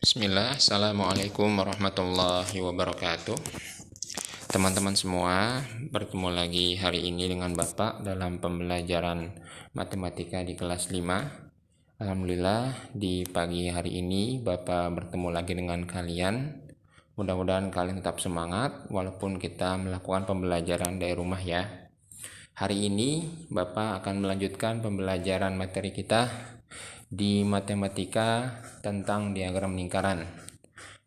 Bismillah, Assalamualaikum warahmatullahi wabarakatuh. Teman-teman semua, bertemu lagi hari ini dengan Bapak dalam pembelajaran matematika di kelas 5. Alhamdulillah, di pagi hari ini Bapak bertemu lagi dengan kalian. Mudah-mudahan kalian tetap semangat walaupun kita melakukan pembelajaran dari rumah ya. Hari ini Bapak akan melanjutkan pembelajaran materi kita di matematika tentang diagram lingkaran.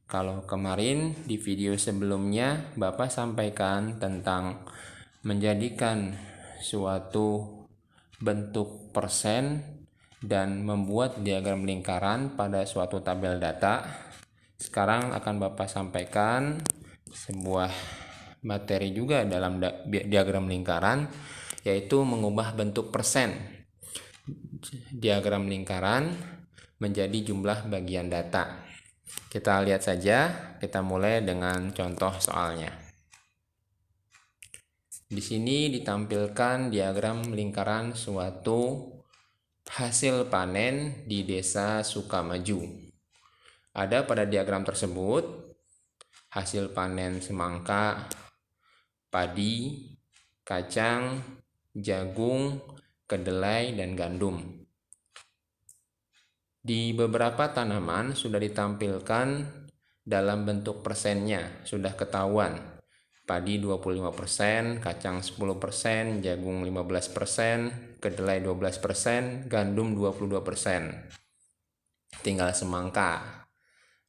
Kalau kemarin di video sebelumnya Bapak sampaikan tentang menjadikan suatu bentuk persen dan membuat diagram lingkaran pada suatu tabel data. Sekarang akan Bapak sampaikan sebuah materi juga dalam diagram lingkaran, yaitu mengubah bentuk persen diagram lingkaran menjadi jumlah bagian data. Kita lihat saja, kita mulai dengan contoh soalnya. Di sini ditampilkan diagram lingkaran suatu hasil panen di desa Sukamaju. Ada pada diagram tersebut hasil panen semangka, padi, kacang, jagung, kedelai, dan gandum. Di beberapa tanaman sudah ditampilkan dalam bentuk persennya, sudah ketahuan. Padi 25%, kacang 10%, jagung 15%, kedelai 12%, gandum 22%. Tinggal semangka.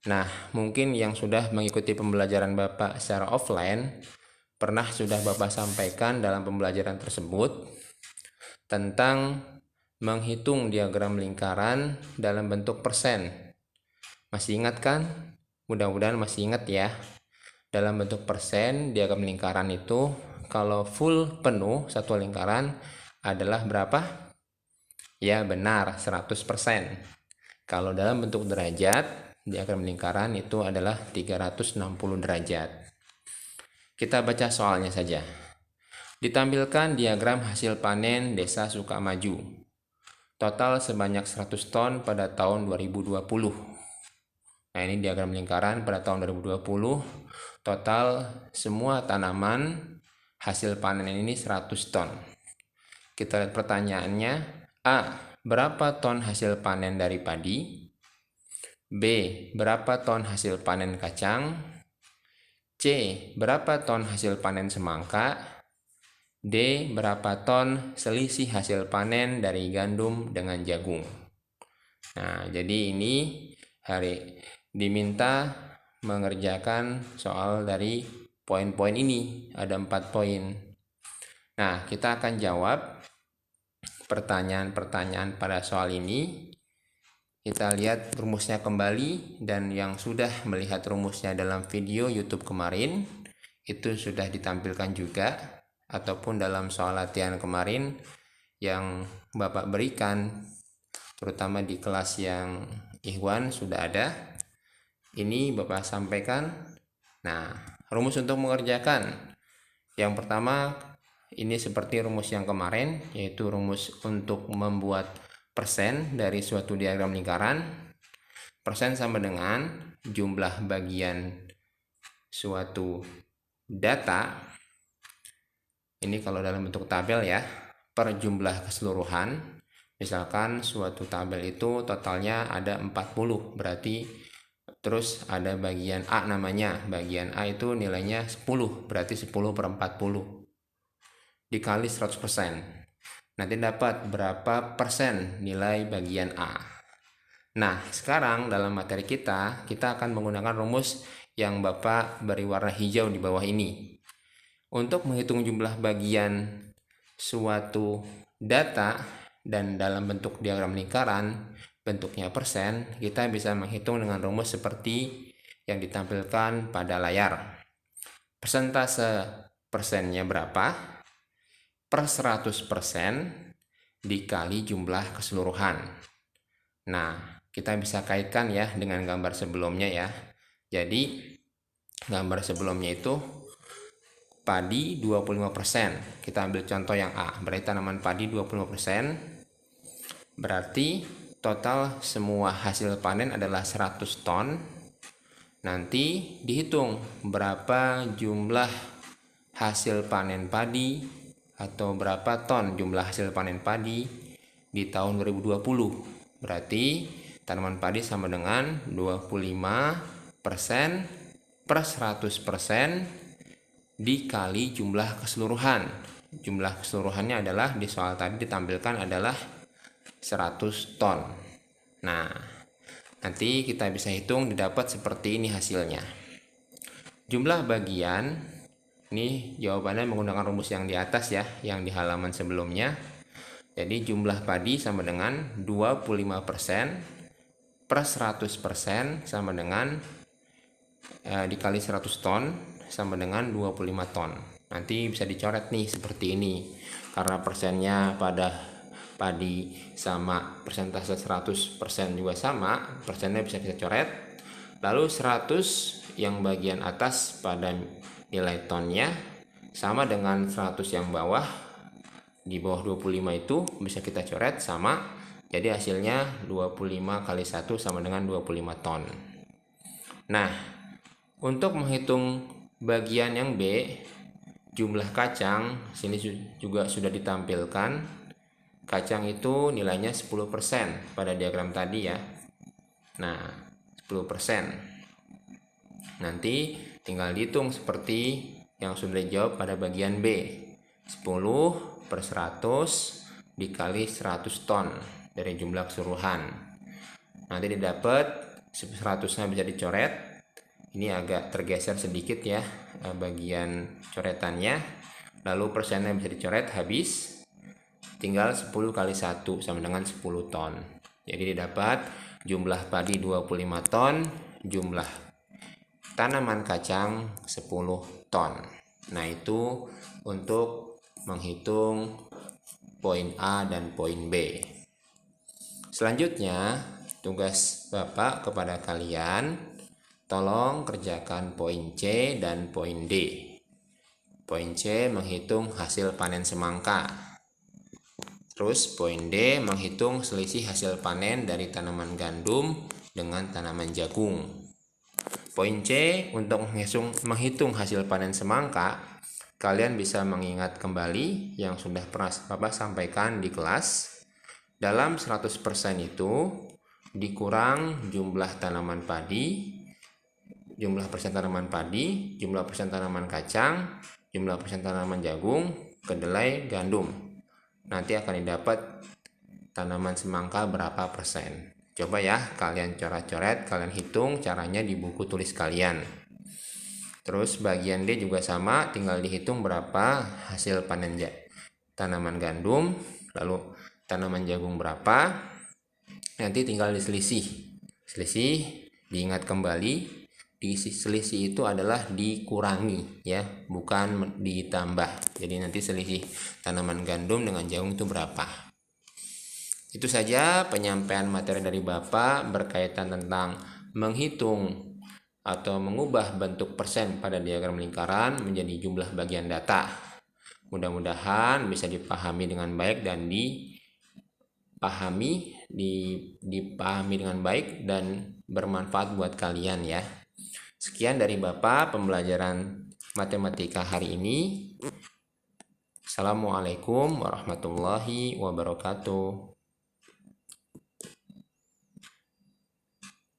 Nah, mungkin yang sudah mengikuti pembelajaran Bapak secara offline, pernah sudah Bapak sampaikan dalam pembelajaran tersebut tentang menghitung diagram lingkaran dalam bentuk persen. Masih ingat kan? Mudah-mudahan masih ingat ya. Dalam bentuk persen, diagram lingkaran itu kalau full penuh satu lingkaran adalah berapa? Ya benar, 100%. Kalau dalam bentuk derajat, diagram lingkaran itu adalah 360 derajat. Kita baca soalnya saja. Ditampilkan diagram hasil panen desa Sukamaju. Total sebanyak 100 ton pada tahun 2020. Nah, ini diagram lingkaran pada tahun 2020. Total semua tanaman hasil panen ini 100 ton. Kita lihat pertanyaannya. A. Berapa ton hasil panen dari padi? B. Berapa ton hasil panen kacang? C. Berapa ton hasil panen semangka? D. Berapa ton selisih hasil panen dari gandum dengan jagung? Nah, jadi ini diminta mengerjakan soal dari poin-poin ini. Ada 4 poin. Nah, kita akan jawab pertanyaan-pertanyaan pada soal ini. Kita lihat rumusnya kembali, dan yang sudah melihat rumusnya dalam video YouTube kemarin, itu sudah ditampilkan juga. Ataupun dalam soal latihan kemarin yang Bapak berikan, terutama di kelas yang Ikhwan sudah ada. Ini Bapak sampaikan. Nah, rumus untuk mengerjakan. Yang pertama, ini seperti rumus yang kemarin, yaitu rumus untuk membuat persen dari suatu diagram lingkaran. Persen sama dengan jumlah bagian suatu data. Ini kalau dalam bentuk tabel ya, per jumlah keseluruhan. Misalkan suatu tabel itu totalnya ada 40, berarti terus ada bagian A namanya. Bagian A itu nilainya 10, berarti 10 per 40 dikali 100%. Nanti dapat berapa persen nilai bagian A. Nah, sekarang dalam materi kita akan menggunakan rumus yang Bapak beri warna hijau di bawah ini. Untuk menghitung jumlah bagian suatu data dan dalam bentuk diagram lingkaran, bentuknya persen, kita bisa menghitung dengan rumus seperti yang ditampilkan pada layar. Persentase persennya berapa? Per 100% dikali jumlah keseluruhan. Nah, kita bisa kaitkan ya dengan gambar sebelumnya ya. Jadi, gambar sebelumnya itu padi 25%. Kita ambil contoh yang A. Berarti tanaman padi 25%. Berarti total semua hasil panen adalah 100 ton. Nanti dihitung berapa jumlah hasil panen padi atau berapa ton jumlah hasil panen padi di tahun 2020. Berarti tanaman padi sama dengan 25% per 100% dikali jumlah keseluruhan. Jumlah keseluruhannya adalah di soal tadi ditampilkan adalah 100 ton. Nah, nanti kita bisa hitung didapat seperti ini hasilnya. Jumlah bagian, ini jawabannya menggunakan rumus yang di atas ya, yang di halaman sebelumnya. Jadi jumlah padi sama dengan 25% per 100% sama dengan dikali 100 ton sama dengan 25 ton. Nanti bisa dicoret nih seperti ini. Karena persennya pada padi sama, persentase 100% juga sama, persennya bisa kita coret. Lalu 100 yang bagian atas pada nilai tonnya sama dengan 100 yang bawah, di bawah 25 itu bisa kita coret sama. Jadi hasilnya 25 kali 1 sama dengan 25 ton. Nah, untuk menghitung bagian yang B, jumlah kacang, sini juga sudah ditampilkan. Kacang itu nilainya 10% pada diagram tadi ya. Nah, 10%. Nanti tinggal dihitung seperti yang sudah dijawab pada bagian B. 10 per 100 dikali 100 ton dari jumlah keseluruhan. Nanti didapat 100-nya bisa dicoret. Ini agak tergeser sedikit ya bagian coretannya. Lalu persennya bisa dicoret, habis. Tinggal 10 kali 1 sama dengan 10 ton. Jadi didapat jumlah padi 25 ton, jumlah tanaman kacang 10 ton. Nah, itu untuk menghitung poin A dan poin B. Selanjutnya, tugas Bapak kepada kalian, tolong kerjakan poin C dan poin D. Poin C menghitung hasil panen semangka. Terus poin D menghitung selisih hasil panen dari tanaman gandum dengan tanaman jagung. Poin C untuk menghitung hasil panen semangka, kalian bisa mengingat kembali yang sudah pernah Bapak sampaikan di kelas. Dalam 100% itu dikurang jumlah tanaman padi, jumlah persen tanaman padi, jumlah persen tanaman kacang, jumlah persen tanaman jagung, kedelai, gandum. Nanti akan didapat tanaman semangka berapa persen. Coba ya kalian coret-coret, kalian hitung caranya di buku tulis kalian. Terus bagian D juga sama, tinggal dihitung berapa hasil panen tanaman gandum, lalu tanaman jagung berapa. Nanti tinggal diselisih. Selisih diingat kembali, selisih itu adalah dikurangi ya, bukan ditambah. Jadi nanti selisih tanaman gandum dengan jagung itu berapa. Itu saja penyampaian materi dari Bapak berkaitan tentang menghitung atau mengubah bentuk persen pada diagram lingkaran menjadi jumlah bagian data. Mudah-mudahan bisa dipahami dengan baik dan dipahami dengan baik dan bermanfaat buat kalian ya. Sekian dari Bapak pembelajaran matematika hari ini. Assalamualaikum warahmatullahi wabarakatuh.